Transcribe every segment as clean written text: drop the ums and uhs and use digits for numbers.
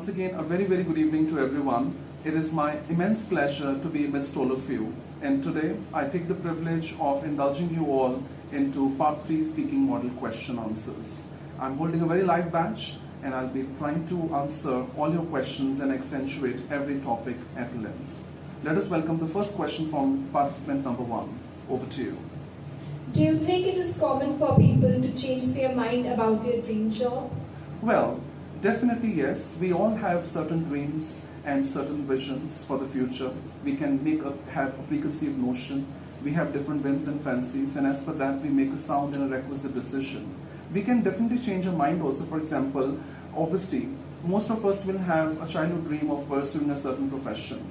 once again a very good evening to everyone. It is my immense pleasure to be amidst all of you. And today I take the privilege of indulging you all into part 3 speaking model question answers. I'm holding a very live batch and I'll be trying to answer all your questions and accentuate every topic at length. Let us welcome the first question from participant number 1. Over to you. Do you think it is common for people to change their mind about their dream job? Well, definitely yes. We all have certain dreams and certain visions for the future. We can have a preconceived notion. We have different whims and fancies, and as per that we make a sound and a requisite decision. We can definitely change our mind also. For example, obviously, most of us will have a childhood dream of pursuing a certain profession.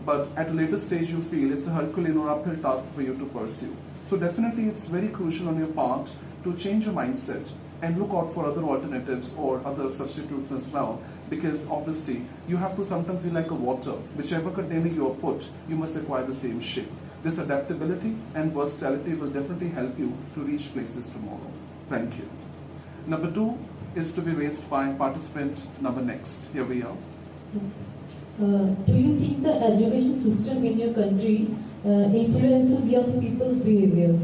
But at a later stage you feel it's a Herculean or uphill task for you to pursue. So definitely it's very crucial on your part to change your mindset and look out for other alternatives or other substitutes as well, because obviously you have to sometimes feel like a water. Whichever container you are put, you must acquire the same shape. This adaptability and versatility will definitely help you to reach places tomorrow. Thank you. Number 2 is to be raised by participant number next. Here we are. Do you think the education system in your country influences young people's behavior?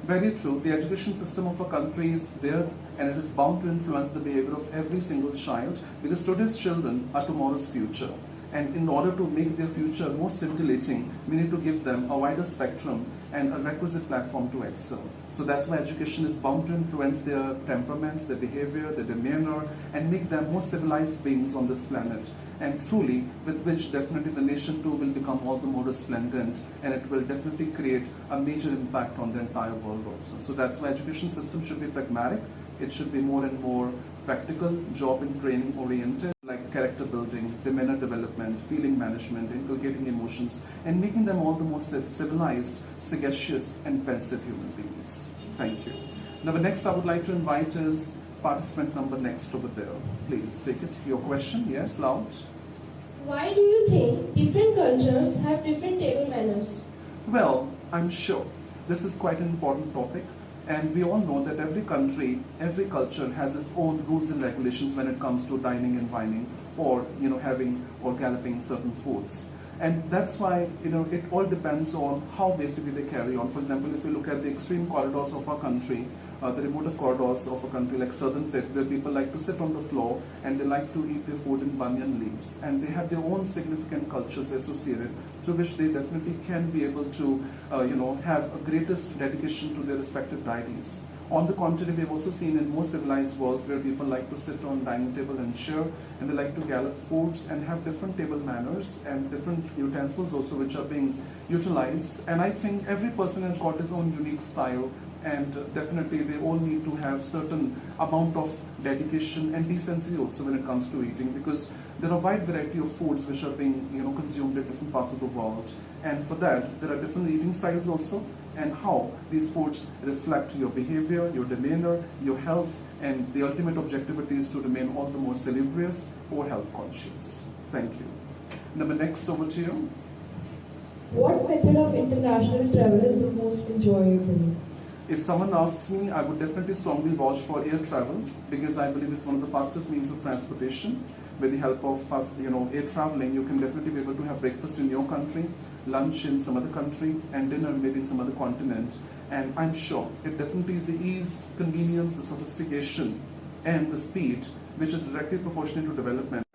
Very true. The education system of a country is there and it is bound to influence the behavior of every single child, because today's children are tomorrow's future. And in order to make their future more scintillating, we need to give them a wider spectrum and a requisite platform to excel. So that's why education is bound to influence their temperaments, their behavior, their demeanor, and make them more civilized beings on this planet. And truly, with which definitely the nation too will become all the more resplendent, and it will definitely create a major impact on the entire world also. So that's why education system should be pragmatic. It should be more and more practical, job and training oriented, like character building, demeanor development, feeling management, inculcating emotions, and making them all the more civilized, sagacious and pensive human beings. Thank you. Now the next I would like to invite is participant number next over there. Please take it. Your question, yes, loud. Why do you think different cultures have different table manners? Well, I'm sure this is quite an important topic. And we all know that every country, every culture has its own rules and regulations when it comes to dining and wining, or having or galloping certain foods. And that's why it all depends on how basically they carry on. For example, if you look at the extreme corridors of our country, the remotest corridors of a country like Southern Pit, where people like to sit on the floor and they like to eat their food in banyan leaves, and they have their own significant cultures associated, through which they definitely can be able to have a greatest dedication to their respective deities. On the contrary, we've also seen in more civilized world where people like to sit on dining table and share, and they like to gallop foods and have different table manners and different utensils also which are being utilized. And I think every person has got his own unique style, and definitely they all need to have certain amount of dedication and decency also when it comes to eating, because there are a wide variety of foods which are being consumed in different parts of the world, and for that there are different eating styles also, and how these foods reflect your behavior, your demeanor, your health, and the ultimate objectivity is to remain all the more salubrious or health conscious. Thank you. Number next, over to you. What method of international travel is the most enjoyable? If someone asks me, I would definitely strongly vouch for air travel, because I believe it's one of the fastest means of transportation. With the help of air traveling, you can definitely be able to have breakfast in your country, lunch in some other country, and dinner maybe in some other continent. And I'm sure it definitely is the ease, convenience, the sophistication, and the speed which is directly proportionate to development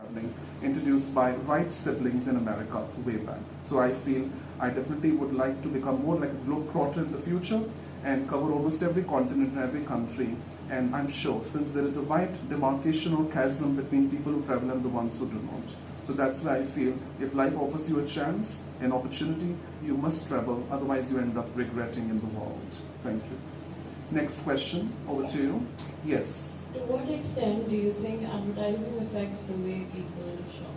introduced by Wright siblings in America way back. So I feel I definitely would like to become more like a globetrotter in the future and cover almost every continent and every country. And I'm sure since there is a wide demarcation or chasm between people who travel and the ones who do not. So that's why I feel if life offers you a chance, an opportunity, you must travel, otherwise you end up regretting in the world. Thank you. Next question, over to you. Yes. To what extent do you think advertising affects the way people shop?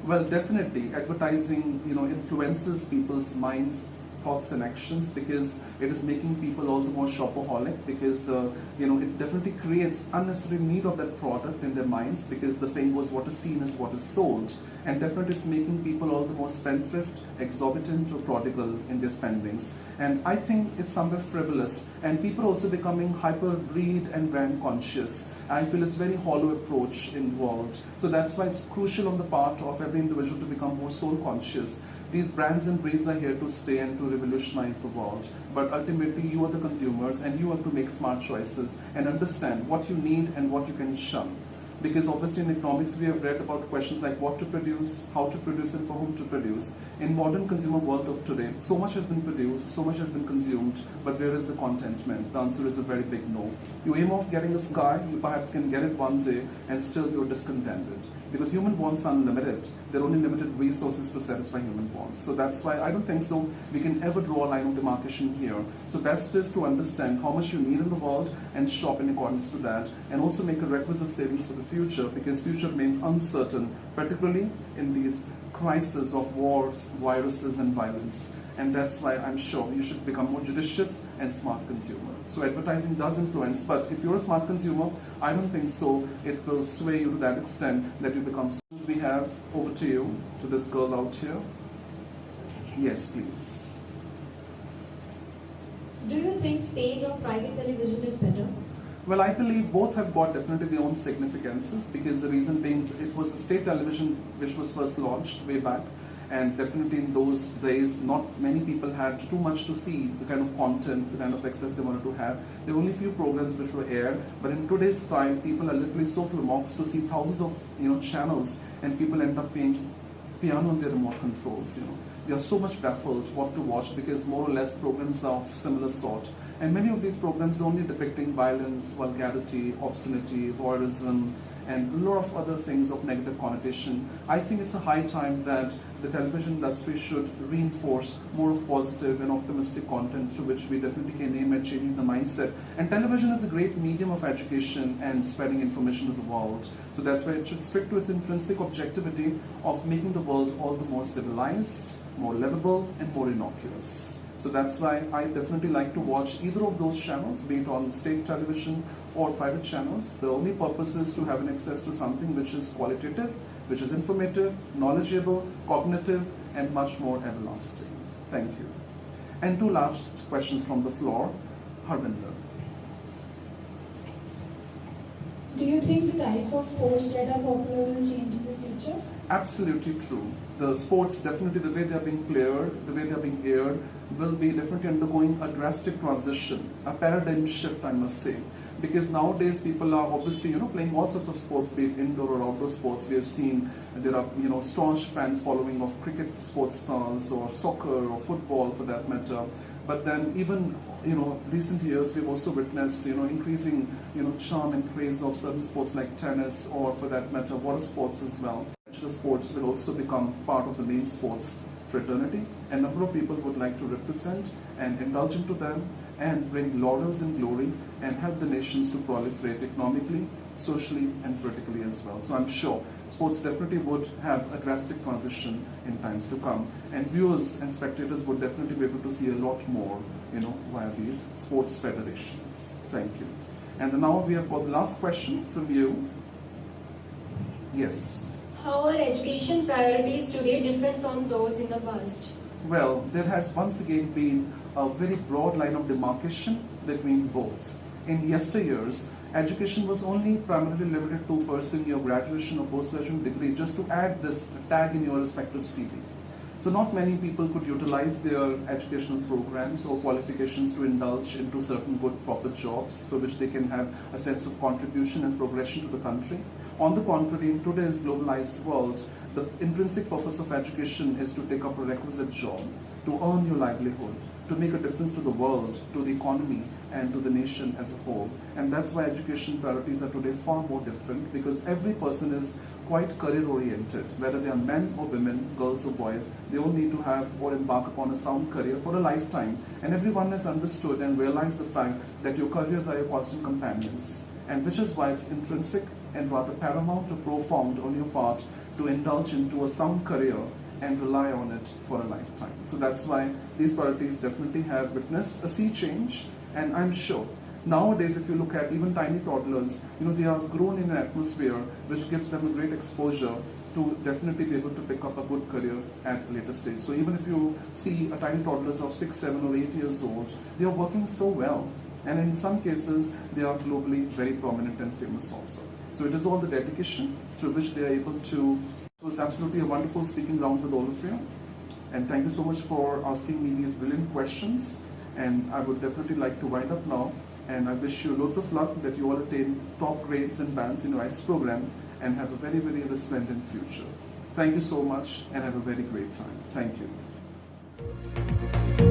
Well, definitely advertising, influences people's minds, thoughts and actions, because it is making people all the more shopaholic, because it definitely creates unnecessary need of that product in their minds, because the saying goes, what is seen is what is sold, and definitely it's making people all the more spendthrift, exorbitant or prodigal in their spendings. And I think it's somewhere frivolous, and people are also becoming hyper greed and brand conscious. I feel it's a very hollow approach involved. So that's why it's crucial on the part of every individual to become more soul conscious. These brands and breeds are here to stay and to revolutionize the world. But ultimately, you are the consumers, and you have to make smart choices and understand what you need and what you can shun. Because obviously in economics we have read about questions like what to produce, how to produce, and for whom to produce. In modern consumer world of today, so much has been produced, so much has been consumed, but where is the contentment? The answer is a very big no. You aim off getting a sky, you perhaps can get it one day, and still you're discontented. Because human wants are unlimited. There are only limited resources to satisfy human wants. So that's why I don't think so we can ever draw a line of demarcation here. So best is to understand how much you need in the world and shop in accordance to that, and also make a requisite savings for the future, because future remains uncertain, particularly in these crises of wars, viruses, and violence. And that's why I'm sure you should become more judicious and smart consumer. So advertising does influence, but if you're a smart consumer, I don't think so it will sway you to that extent that you become. We have over to you, to this girl out here. Yes, please. Do you think state or private television is better? Well, I believe both have got definitely their own significances, because the reason being it was the state television which was first launched way back, and definitely in those days not many people had too much to see, the kind of content, the kind of access they wanted to have. There were only few programs which were aired, but in today's time people are literally so flummoxed to see thousands of channels, and people end up paying piano on their remote controls. They are so much baffled what to watch, because more or less programs are of similar sort. And many of these programs are only depicting violence, vulgarity, obscenity, voyeurism, and a lot of other things of negative connotation. I think it's a high time that the television industry should reinforce more of positive and optimistic content, through which we definitely can aim at changing the mindset. And television is a great medium of education and spreading information to the world. So that's why it should stick to its intrinsic objectivity of making the world all the more civilized, more livable, and more innocuous. So that's why I definitely like to watch either of those channels, be it on state television or private channels. The only purpose is to have an access to something which is qualitative, which is informative, knowledgeable, cognitive, and much more everlasting. Thank you. And two last questions from the floor. Harvinder. Do you think the types of sports that are popular will change in the future? Absolutely true. The sports, definitely the way they are being played, the way they are being aired, will be definitely undergoing a drastic transition, a paradigm shift, I must say. Because nowadays people are obviously playing all sorts of sports, be it indoor or outdoor sports. We have seen there are staunch fan following of cricket sports stars, or soccer, or football for that matter. But then even recent years we've also witnessed increasing charm and craze of certain sports like tennis, or for that matter water sports as well. Adventurous sports will also become part of the main sports fraternity, and a number of people would like to represent and indulge into them and bring laurels and glory and help the nations to proliferate economically, socially, and politically as well. So I'm sure sports definitely would have a drastic transition in times to come, and viewers and spectators would definitely be able to see a lot more via these sports federations. Thank you. And now we have got the last question from you. Yes. How are education priorities today different from those in the past? Well, there has once again been a very broad line of demarcation between both. In yesteryears, education was only primarily limited to pursuing your graduation or postgraduate degree, just to add this tag in your respective CV. So not many people could utilize their educational programs or qualifications to indulge into certain good proper jobs through which they can have a sense of contribution and progression to the country. On the contrary, in today's globalized world, the intrinsic purpose of education is to take up a requisite job, to earn your livelihood, to make a difference to the world, to the economy, and to the nation as a whole. And that's why education priorities are today far more different, because every person is quite career-oriented. Whether they are men or women, girls or boys, they all need to have or embark upon a sound career for a lifetime. And everyone has understood and realized the fact that your careers are your constant companions. And which is why it's intrinsic and rather paramount or profound on your part to indulge into a sound career and rely on it for a lifetime. So that's why these priorities definitely have witnessed a sea change, and I'm sure nowadays if you look at even tiny toddlers, they are grown in an atmosphere which gives them a great exposure to definitely be able to pick up a good career at a later stage. So even if you see a tiny toddlers of 6, 7 or 8 years old, they are working so well. And in some cases, they are globally very prominent and famous also. So it is all the dedication through which they are able to. It was absolutely a wonderful speaking round with all of you. And thank you so much for asking me these brilliant questions. And I would definitely like to wind up now. And I wish you loads of luck that you all attain top grades and bands in your IELTS program and have a very, very resplendent future. Thank you so much and have a very great time. Thank you.